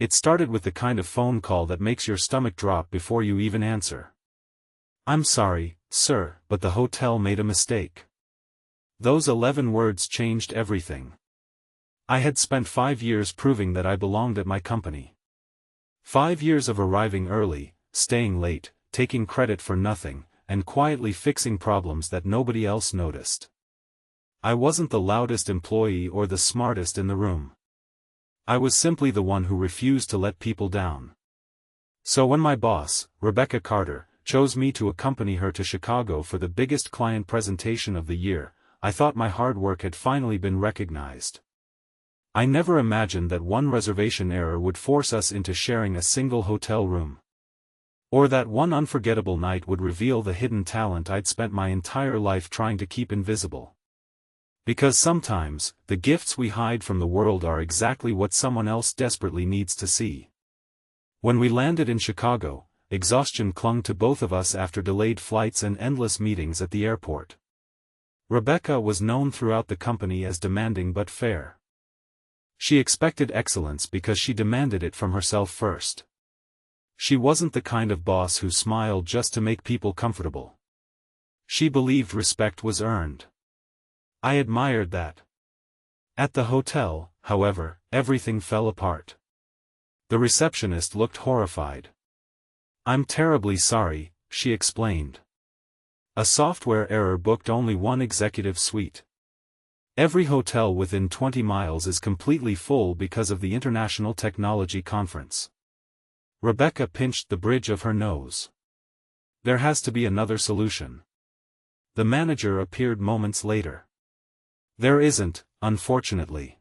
It started with the kind of phone call that makes your stomach drop before you even answer. "I'm sorry, sir, but the hotel made a mistake." Those 11 words changed everything. I had spent 5 years proving that I belonged at my company. 5 years of arriving early, staying late, taking credit for nothing, and quietly fixing problems that nobody else noticed. I wasn't the loudest employee or the smartest in the room. I was simply the one who refused to let people down. So when my boss, Rebecca Carter, chose me to accompany her to Chicago for the biggest client presentation of the year, I thought my hard work had finally been recognized. I never imagined that one reservation error would force us into sharing a single hotel room. Or that one unforgettable night would reveal the hidden talent I'd spent my entire life trying to keep invisible. Because sometimes, the gifts we hide from the world are exactly what someone else desperately needs to see. When we landed in Chicago, exhaustion clung to both of us after delayed flights and endless meetings at the airport. Rebecca was known throughout the company as demanding but fair. She expected excellence because she demanded it from herself first. She wasn't the kind of boss who smiled just to make people comfortable. She believed respect was earned. I admired that. At the hotel, however, everything fell apart. The receptionist looked horrified. "I'm terribly sorry," she explained. "A software error booked only one executive suite. Every hotel within 20 miles is completely full because of the International Technology Conference." Rebecca pinched the bridge of her nose. "There has to be another solution." The manager appeared moments later. "There isn't, unfortunately.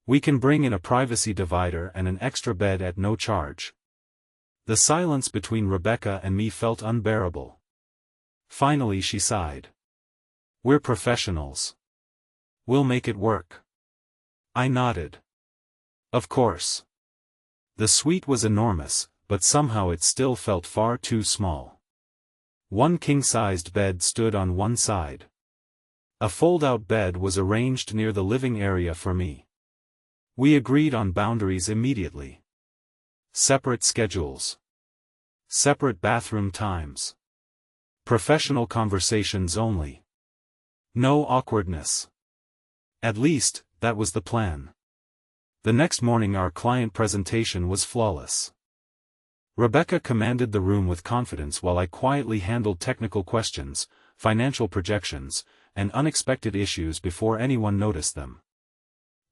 We can bring in a privacy divider and an extra bed at no charge." The silence between Rebecca and me felt unbearable. Finally she sighed. "We're professionals. We'll make it work." I nodded. Of course. The suite was enormous, but somehow it still felt far too small. One king-sized bed stood on one side. A fold-out bed was arranged near the living area for me. We agreed on boundaries immediately. Separate schedules. Separate bathroom times. Professional conversations only. No awkwardness. At least, that was the plan. The next morning our client presentation was flawless. Rebecca commanded the room with confidence while I quietly handled technical questions, financial projections, and unexpected issues before anyone noticed them.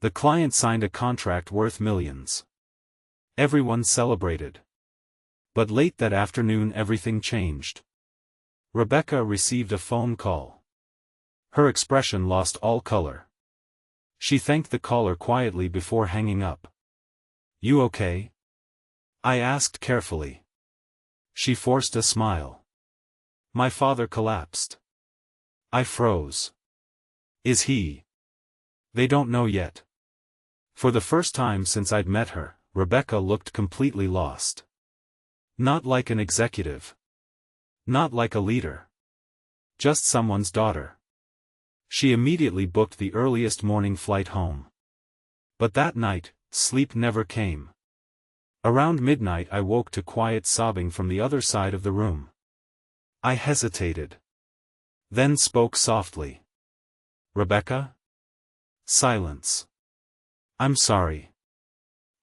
The client signed a contract worth millions. Everyone celebrated. But late that afternoon everything changed. Rebecca received a phone call. Her expression lost all color. She thanked the caller quietly before hanging up. "You okay?" I asked carefully. She forced a smile. "My father collapsed." I froze. "Is he?" "They don't know yet." For the first time since I'd met her, Rebecca looked completely lost. Not like an executive. Not like a leader. Just someone's daughter. She immediately booked the earliest morning flight home. But that night, sleep never came. Around midnight I woke to quiet sobbing from the other side of the room. I hesitated. Then spoke softly. "Rebecca?" Silence. "I'm sorry."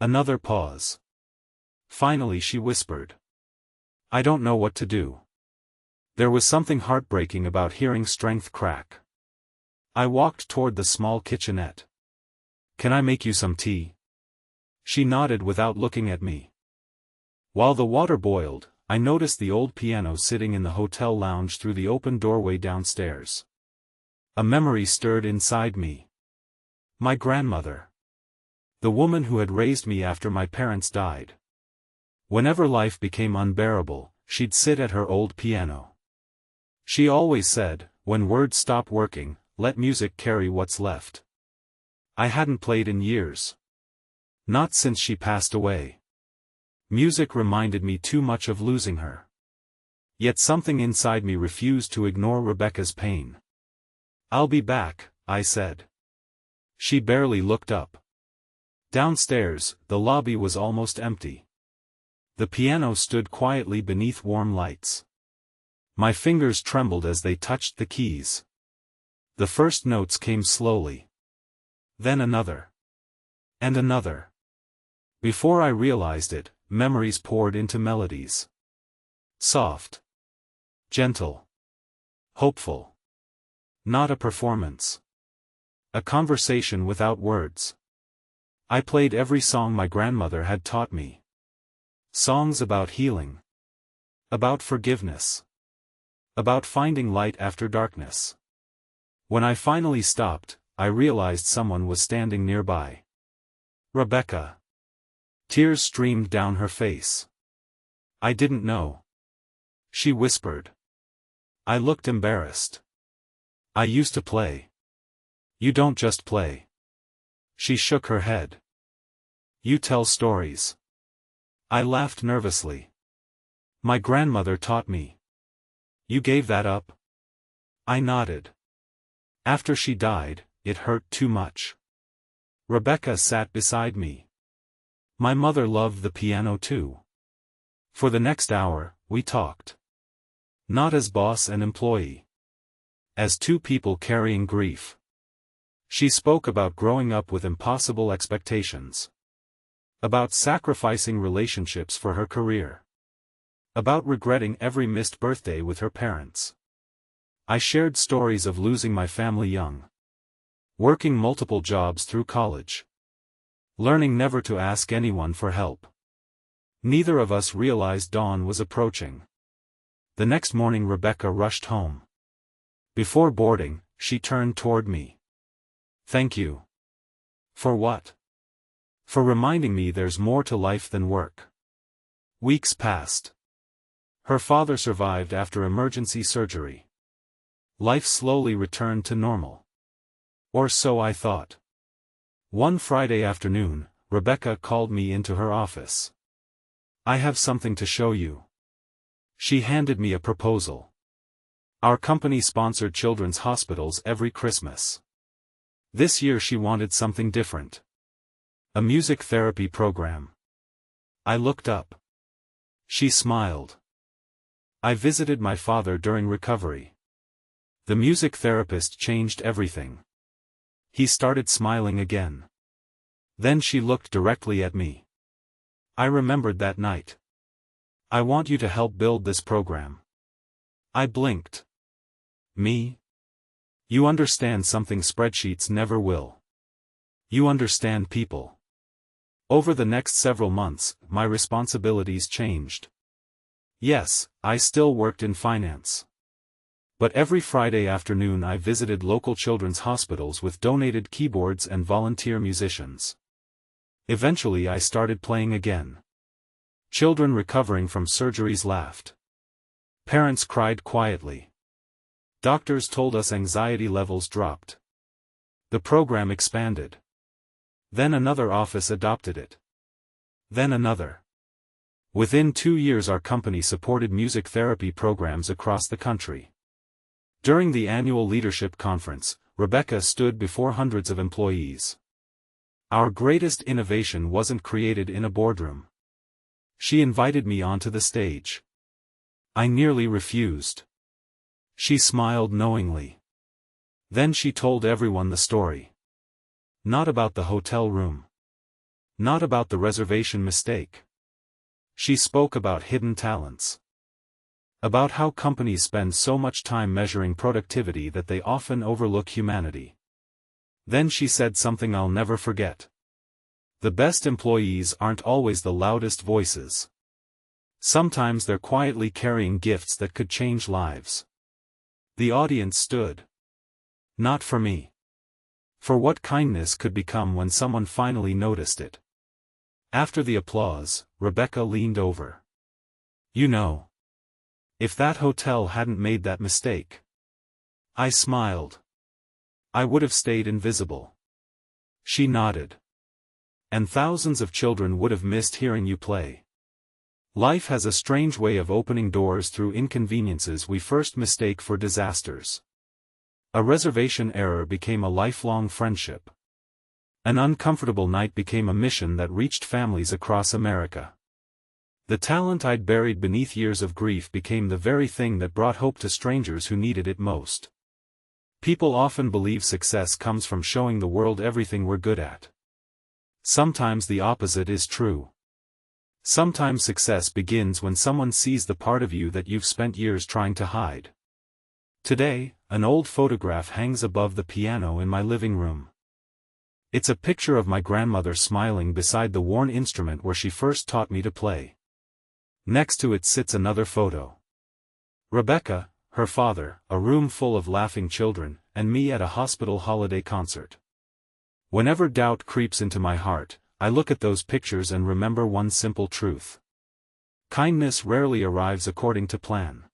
Another pause. Finally she whispered. "I don't know what to do." There was something heartbreaking about hearing strength crack. I walked toward the small kitchenette. "Can I make you some tea?" She nodded without looking at me. While the water boiled, I noticed the old piano sitting in the hotel lounge through the open doorway downstairs. A memory stirred inside me. My grandmother. The woman who had raised me after my parents died. Whenever life became unbearable, she'd sit at her old piano. She always said, "When words stop working, let music carry what's left." I hadn't played in years. Not since she passed away. Music reminded me too much of losing her. Yet something inside me refused to ignore Rebecca's pain. "I'll be back," I said. She barely looked up. Downstairs, the lobby was almost empty. The piano stood quietly beneath warm lights. My fingers trembled as they touched the keys. The first notes came slowly. Then another. And another. Before I realized it, memories poured into melodies. Soft. Gentle. Hopeful. Not a performance. A conversation without words. I played every song my grandmother had taught me. Songs about healing. About forgiveness. About finding light after darkness. When I finally stopped, I realized someone was standing nearby. Rebecca. Tears streamed down her face. I didn't know. She whispered. I looked embarrassed. I used to play. You don't just play. She shook her head. You tell stories. I laughed nervously. My grandmother taught me. You gave that up? I nodded. After she died, it hurt too much. Rebecca sat beside me. My mother loved the piano too. For the next hour, we talked. Not as boss and employee. As two people carrying grief. She spoke about growing up with impossible expectations. About sacrificing relationships for her career. About regretting every missed birthday with her parents. I shared stories of losing my family young. Working multiple jobs through college. Learning never to ask anyone for help. Neither of us realized dawn was approaching. The next morning Rebecca rushed home. Before boarding, she turned toward me. Thank you. For what? For reminding me there's more to life than work. Weeks passed. Her father survived after emergency surgery. Life slowly returned to normal. Or so I thought. One Friday afternoon, Rebecca called me into her office. I have something to show you. She handed me a proposal. Our company sponsored children's hospitals every Christmas. This year she wanted something different. A music therapy program. I looked up. She smiled. I visited my father during recovery. The music therapist changed everything. He started smiling again. Then she looked directly at me. I remembered that night. I want you to help build this program. I blinked. Me? You understand something spreadsheets never will. You understand people. Over the next several months, my responsibilities changed. Yes, I still worked in finance. But every Friday afternoon I visited local children's hospitals with donated keyboards and volunteer musicians. Eventually I started playing again. Children recovering from surgeries laughed. Parents cried quietly. Doctors told us anxiety levels dropped. The program expanded. Then another office adopted it. Then another. Within 2 years our company supported music therapy programs across the country. During the annual leadership conference, Rebecca stood before hundreds of employees. Our greatest innovation wasn't created in a boardroom. She invited me onto the stage. I nearly refused. She smiled knowingly. Then she told everyone the story. Not about the hotel room. Not about the reservation mistake. She spoke about hidden talents. About how companies spend so much time measuring productivity that they often overlook humanity. Then she said something I'll never forget. The best employees aren't always the loudest voices. Sometimes they're quietly carrying gifts that could change lives. The audience stood. Not for me. For what kindness could become when someone finally noticed it. After the applause, Rebecca leaned over. You know. If that hotel hadn't made that mistake. I smiled. I would have stayed invisible. She nodded. And thousands of children would have missed hearing you play. Life has a strange way of opening doors through inconveniences we first mistake for disasters. A reservation error became a lifelong friendship. An uncomfortable night became a mission that reached families across America. The talent I'd buried beneath years of grief became the very thing that brought hope to strangers who needed it most. People often believe success comes from showing the world everything we're good at. Sometimes the opposite is true. Sometimes success begins when someone sees the part of you that you've spent years trying to hide. Today, an old photograph hangs above the piano in my living room. It's a picture of my grandmother smiling beside the worn instrument where she first taught me to play. Next to it sits another photo. Rebecca, her father, a room full of laughing children, and me at a hospital holiday concert. Whenever doubt creeps into my heart, I look at those pictures and remember one simple truth. Kindness rarely arrives according to plan.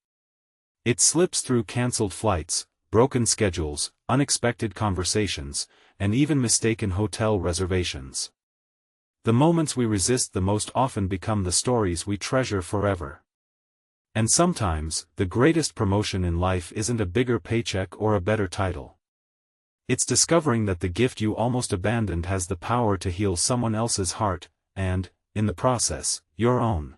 It slips through cancelled flights, broken schedules, unexpected conversations, and even mistaken hotel reservations. The moments we resist the most often become the stories we treasure forever. And sometimes, the greatest promotion in life isn't a bigger paycheck or a better title. It's discovering that the gift you almost abandoned has the power to heal someone else's heart, and, in the process, your own.